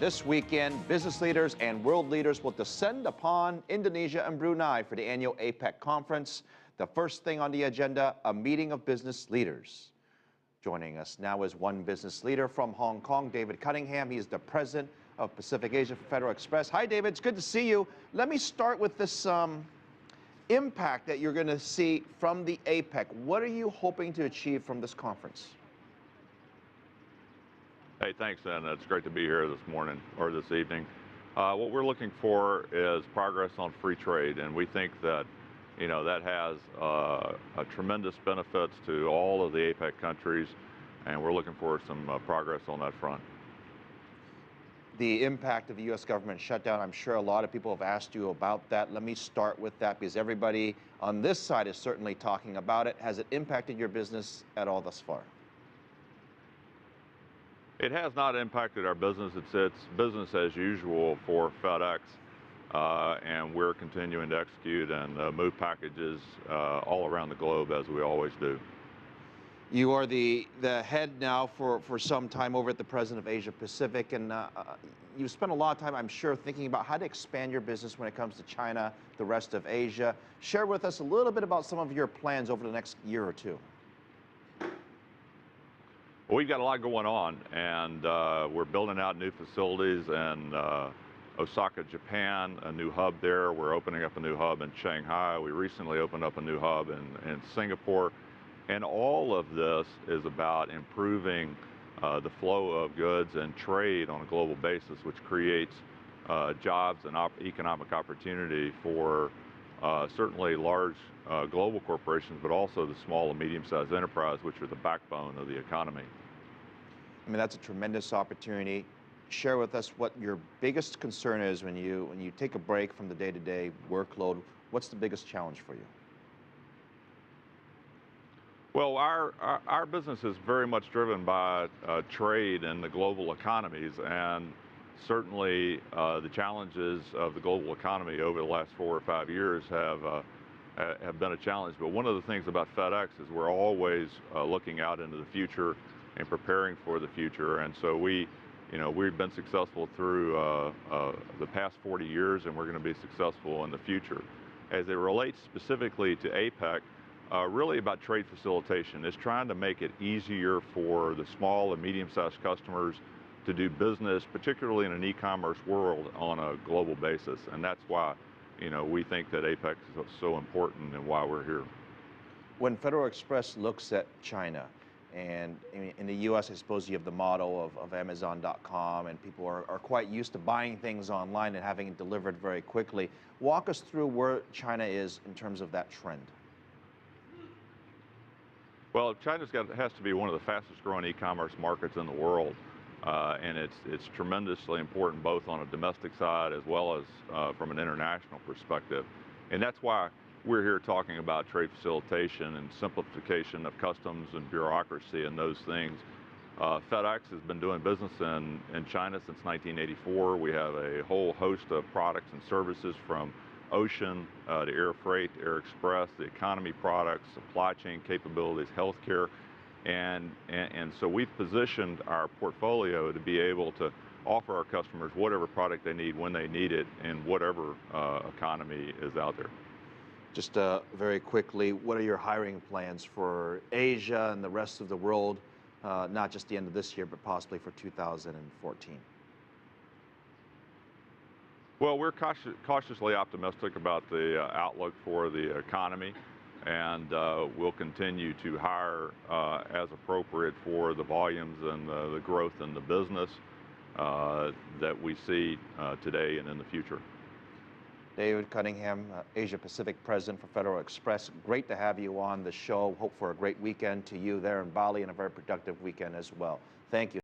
This weekend, business leaders and world leaders will descend upon Indonesia and Brunei for the annual APEC conference. The first thing on the agenda, a meeting of business leaders. Joining us now is one business leader from Hong Kong, David Cunningham. He is the president of Pacific Asia for FedEx Express. Hi, David. It's good to see you. Let me start with this impact that you're going to see from the APEC. What are you hoping to achieve from this conference? Hey, thanks, and it's great to be here this morning or this evening. What we're looking for is progress on free trade, and we think that, that has a tremendous benefits to all of the APEC countries, and we're looking for some progress on that front. The impact of the U.S. government shutdown, I'm sure a lot of people have asked you about that. Let me start with that because everybody on this side is certainly talking about it. Has it impacted your business at all thus far? It has not impacted our business. It's business as usual for FedEx, and we're continuing to execute and move packages all around the globe as we always do. You are the head now for some time over at the President of Asia Pacific, and you've spent a lot of time, I'm sure, thinking about how to expand your business when it comes to China, the rest of Asia. Share with us a little bit about some of your plans over the next year or two. Well, we've got a lot going on, and we're building out new facilities in Osaka, Japan, a new hub there. We're opening up a new hub in Shanghai. We recently opened up a new hub in Singapore. And all of this is about improving the flow of goods and trade on a global basis, which creates jobs and economic opportunity for certainly large global corporations, but also the small and medium-sized enterprise, which are the backbone of the economy. I mean, that's a tremendous opportunity. Share with us what your biggest concern is when you take a break from the day-to-day workload. What's the biggest challenge for you? Well, our business is very much driven by trade and the global economies, and certainly the challenges of the global economy over the last 4 or 5 years have been a challenge. But one of the things about FedEx is we're always looking out into the future and preparing for the future. And so we've been successful through the past 40 years, and we're going to be successful in the future. As it relates specifically to APEC, really about trade facilitation. It's trying to make it easier for the small and medium-sized customers to do business, particularly in an e-commerce world, on a global basis. And that's why, we think that APEC is so important and why we're here. When FedEx Express looks at China, and in the U.S., I suppose you have the model of Amazon.com, and people are quite used to buying things online and having it delivered very quickly. Walk us through where China is in terms of that trend. Well, China has to be one of the fastest growing e-commerce markets in the world, and it's tremendously important both on a domestic side as well as from an international perspective. And that's why we're here talking about trade facilitation and simplification of customs and bureaucracy and those things. FedEx has been doing business in China since 1984. We have a whole host of products and services from ocean to air freight, air express, the economy products, supply chain capabilities, healthcare, and so we've positioned our portfolio to be able to offer our customers whatever product they need when they need it in whatever economy is out there. Just very quickly, what are your hiring plans for Asia and the rest of the world, not just the end of this year, but possibly for 2014? Well, we're cautiously optimistic about the outlook for the economy, and we'll continue to hire as appropriate for the volumes and the growth in the business that we see today and in the future. David Cunningham, Asia Pacific President for FedEx Express. Great to have you on the show. Hope for a great weekend to you there in Bali and a very productive weekend as well. Thank you.